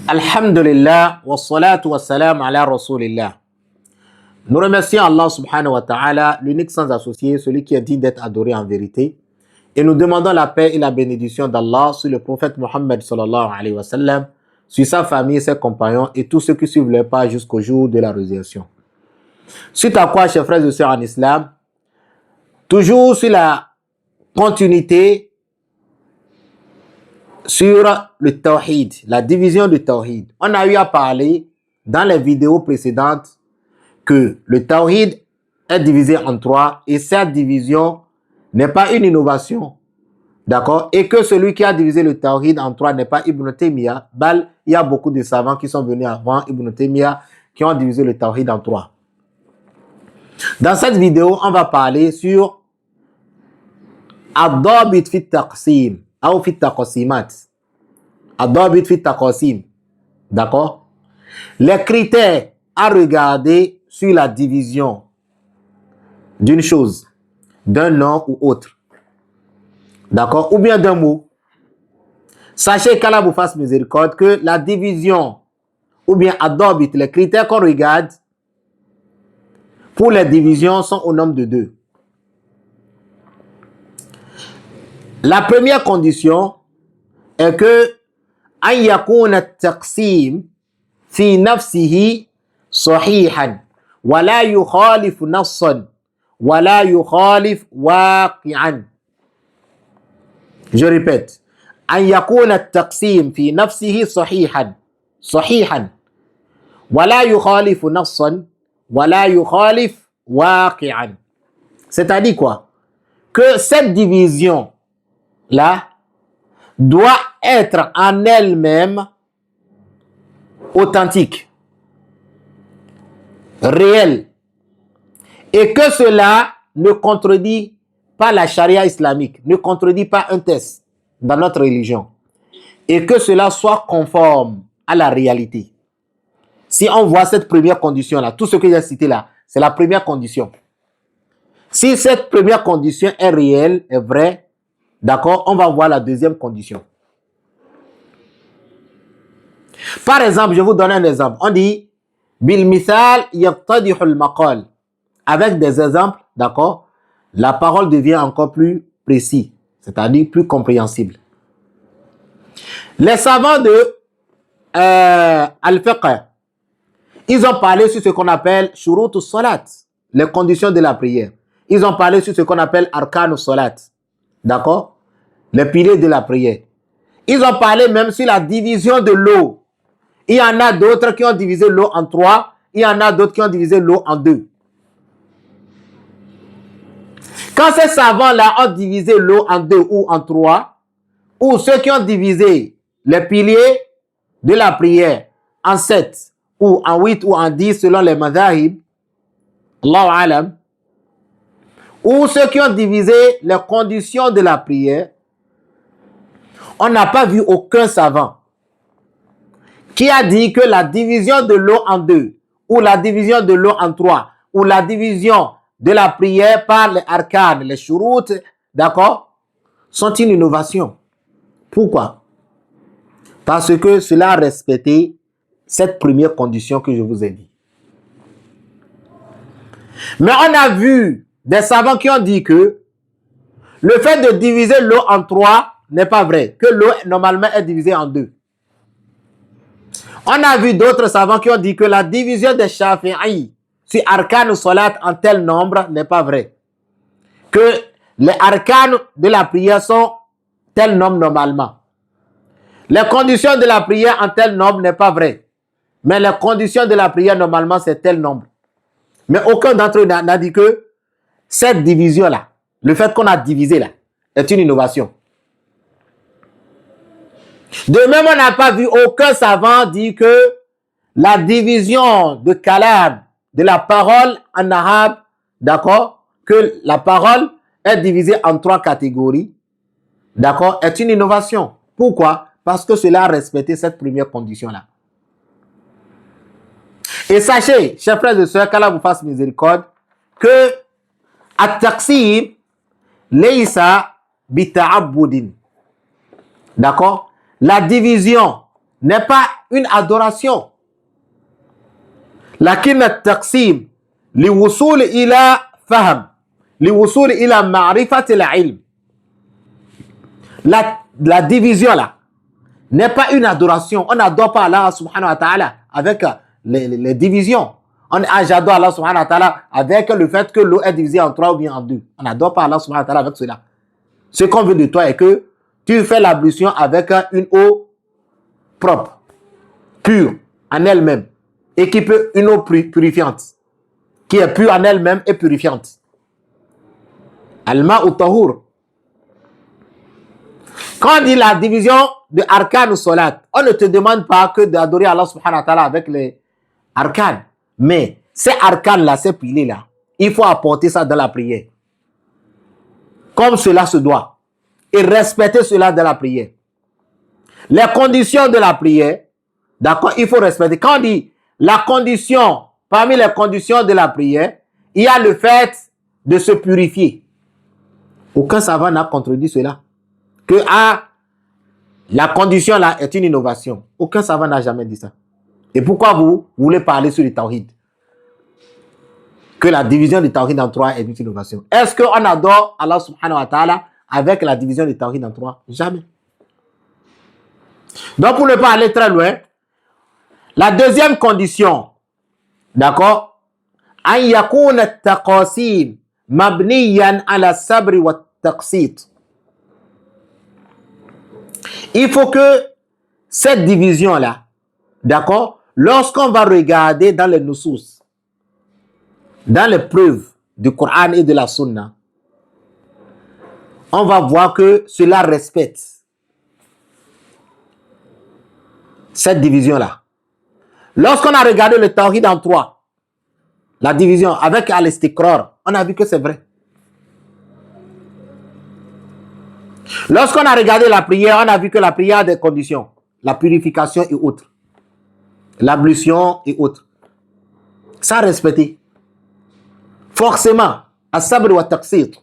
Alhamdulillah, wa salatu wa salam ala rasulillah. Nous remercions Allah subhanahu wa ta'ala, l'unique sans associé, celui qui est digne d'être adoré en vérité. Et nous demandons la paix et la bénédiction d'Allah sur le prophète Mohammed sallallahu alayhi wa sallam, sur sa famille, ses compagnons et tous ceux qui suivent leur pas jusqu'au jour de la résurrection. Suite à quoi, chers frères et sœurs en islam, toujours sur la continuité sur le tawhid, la division du tawhid. On a eu à parler dans les vidéos précédentes que le tawhid est divisé en trois et cette division n'est pas une innovation. D'accord? Et que celui qui a divisé le tawhid en trois n'est pas Ibn Taymiyyah. Il y a beaucoup de savants qui sont venus avant Ibn Taymiyyah qui ont divisé le tawhid en trois. Dans cette vidéo, on va parler sur Ad-Dabit fi Taqsim ou fi Taqsimat. Ad-Dabit fi Taqsim. D'accord? Les critères à regarder sur la division d'une chose, d'un nom ou autre. D'accord? Ou bien d'un mot. Sachez qu'Allah vous fasse miséricorde que la division ou bien Ad-Dabit, les critères qu'on regarde pour les divisions sont au nombre de deux. La première condition est que an yakuna at-taqsim fi nafsihi sahihan wa la yukhalif nassan wa la yukhalif waqi'an. Je répète. An yakuna at-taqsim fi nafsihi sahihan wa la yukhalif nassan wa la yukhalif waqi'an. C'est-à-dire quoi? Que cette division là doit être en elle-même authentique, réelle, et que cela ne contredit pas la charia islamique, ne contredit pas un texte dans notre religion, et que cela soit conforme à la réalité. Si on voit cette première condition là, tout ce que j'ai cité là, c'est la première condition. Si cette première condition est réelle, est vraie, d'accord, on va voir la deuxième condition. Par exemple, je vous donne un exemple. On dit bil misal yaqtadihu al maqal. Avec des exemples, d'accord, la parole devient encore plus précis, c'est-à-dire plus compréhensible. Les savants de al-fiqh, ils ont parlé sur ce qu'on appelle shurut salat, les conditions de la prière. Ils ont parlé sur ce qu'on appelle arkan salat. D'accord? Les piliers de la prière. Ils ont parlé même sur la division de l'eau. Il y en a d'autres qui ont divisé l'eau en trois. Il y en a d'autres qui ont divisé l'eau en deux. Quand ces savants-là ont divisé l'eau en deux ou en trois, ou ceux qui ont divisé les piliers de la prière en 7 ou en 8 ou en 10 selon les madhahib, Allahu alam, ou ceux qui ont divisé les conditions de la prière, on n'a pas vu aucun savant qui a dit que la division de l'eau en deux, ou la division de l'eau en trois, ou la division de la prière par les arcanes, les shurut, d'accord, sont une innovation. Pourquoi? Parce que cela a respecté cette première condition que je vous ai dit. Mais on a vu des savants qui ont dit que le fait de diviser l'eau en trois n'est pas vrai, que l'eau normalement est divisée en deux. On a vu d'autres savants qui ont dit que la division des Shafi'i sur arkan salat en tel nombre n'est pas vrai. Que les arkan de la prière sont tel nombre normalement. Les conditions de la prière en tel nombre n'est pas vrai. Mais les conditions de la prière normalement c'est tel nombre. Mais aucun d'entre eux n'a dit que cette division-là, le fait qu'on a divisé là, est une innovation. De même, on n'a pas vu aucun savant dire que la division de kalam, de la parole en arabe, d'accord, que la parole est divisée en trois catégories, d'accord, est une innovation. Pourquoi? Parce que cela a respecté cette première condition-là. Et sachez, chers frères et sœurs, qu'Allah vous fasse miséricorde, que at-taqsim laysa bita'abbudin. D'accord? La division n'est pas une adoration. لكن التقسيم لوصول إلى فهم لوصول إلى معرفة العلم. La division là n'est pas une adoration. On n'adore pas Allah subhanahu wa ta'ala avec les divisions. J'adore Allah subhanahu wa ta'ala avec le fait que l'eau est divisée en 3 ou bien en 2. On n'adore pas Allah subhanahu wa ta'ala avec cela. Ce qu'on veut de toi est que tu fais l'ablution avec une eau propre, pure en elle-même, et qui peut une eau purifiante, qui est pure en elle-même et purifiante. Al-ma'u tahur. Quand on dit la division de arkan ou salat, on ne te demande pas que d'adorer Allah subhanahu wa ta'ala avec les arkan. Mais ces arkan là, ces piliers là, il faut apporter ça dans la prière. Comme cela se doit. Et respecter cela dans la prière. Les conditions de la prière, d'accord, il faut respecter. Quand on dit la condition, parmi les conditions de la prière, il y a le fait de se purifier. Aucun savant n'a contredit cela. Que la condition là est une innovation. Aucun savant n'a jamais dit ça. Et pourquoi vous voulez parler sur le tawhid? Que la division du tawhid en 3 est une innovation. Est-ce qu'on adore Allah subhanahu wa ta'ala avec la division du tawhid en 3? Jamais. Donc pour ne pas aller très loin, la deuxième condition, d'accord, an yakuna at-taqasim mabniyan ala sabri wa taqsit. Il faut que cette division-là, d'accord, lorsqu'on va regarder dans les nusus, dans les preuves du Coran et de la Sunna, on va voir que cela respecte cette division-là. Lorsqu'on a regardé le tawhid en 3, la division avec al-istiqrar, on a vu que c'est vrai. Lorsqu'on a regardé la prière, on a vu que la prière a des conditions. La purification et autres. L'ablution et autres. Ça respecté. Forcément. As-sabr wa taqsit.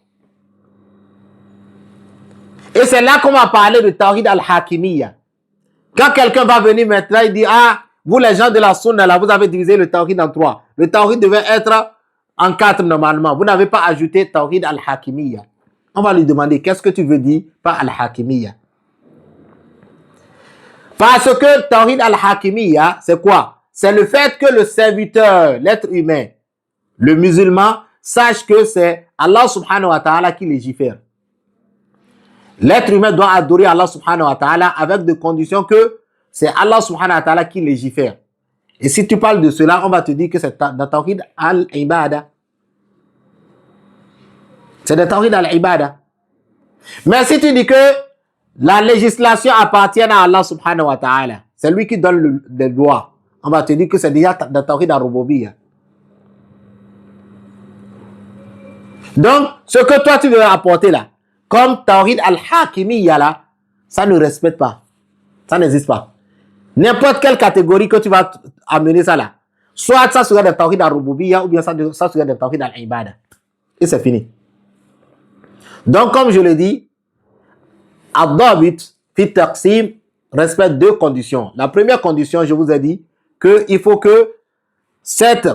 Et c'est là qu'on va parler de tawhid al-hakimiyya. Quand quelqu'un va venir maintenant, il dit, vous les gens de la sunna, là, vous avez divisé le tawhid en 3. Le tawhid devait être en 4 normalement. Vous n'avez pas ajouté tawhid al-hakimiyya. On va lui demander, qu'est-ce que tu veux dire par al-hakimiyya? Parce que tawhid al-hakimiyya, c'est quoi? C'est le fait que le serviteur, l'être humain, le musulman, sache que c'est Allah subhanahu wa ta'ala qui légifère. L'être humain doit adorer Allah subhanahu wa ta'ala avec des conditions que c'est Allah subhanahu wa ta'ala qui légifère. Et si tu parles de cela, on va te dire que c'est dans tawhid al-ibada. C'est le tawhid al-ibada. Mais si tu dis que la législation appartient à Allah subhanahu wa ta'ala, c'est lui qui donne les lois, on va te dire que c'est déjà le tawhid al-rububiyya. Donc, ce que toi tu veux apporter là, comme tawhid al-hakimiyya là, ça ne respecte pas. Ça n'existe pas. N'importe quelle catégorie que tu vas amener ça là, soit ça serait le tawhid al-rububiyya ou bien ça serait le tawhid al-ibada. Et c'est fini. Donc, comme je le dis, ad-dabit fi taqsim respecte 2 conditions. La première condition, je vous ai dit qu'il faut que cette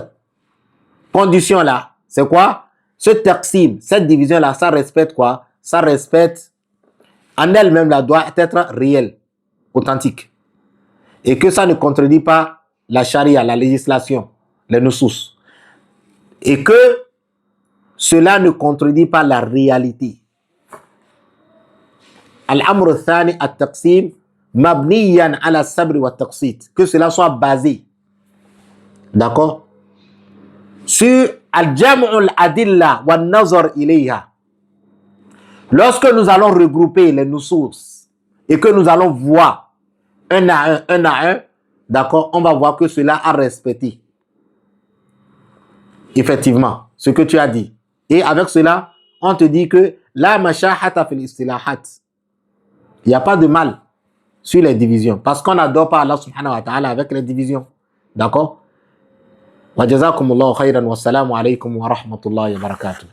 condition-là, c'est quoi? Ce taqsim, cette division-là, ça respecte quoi? Ça respecte en elle-même, là, doit être réelle, authentique. Et que ça ne contredit pas la charia, la législation, les nusus. Et que cela ne contredit pas la réalité. Al-amr al-thani at-taqsim mabniyan ala sabri wa taqsit. Que cela soit basé, d'accord, sur al-jam'u al-adilla wa nazar ilayha. Lorsque nous allons regrouper les nusus et que nous allons voir un à un, d'accord, on va voir que cela a respecté effectivement ce que tu as dit. Et avec cela, on te dit que la mashahata fil istilahat. Il n'y a pas de mal sur les divisions. Parce qu'on n'adore pas Allah subhanahu wa ta'ala avec les divisions. D'accord? Wa jazakumullahu khayran wa salamu alaykum wa rahmatullahi wa barakatuh.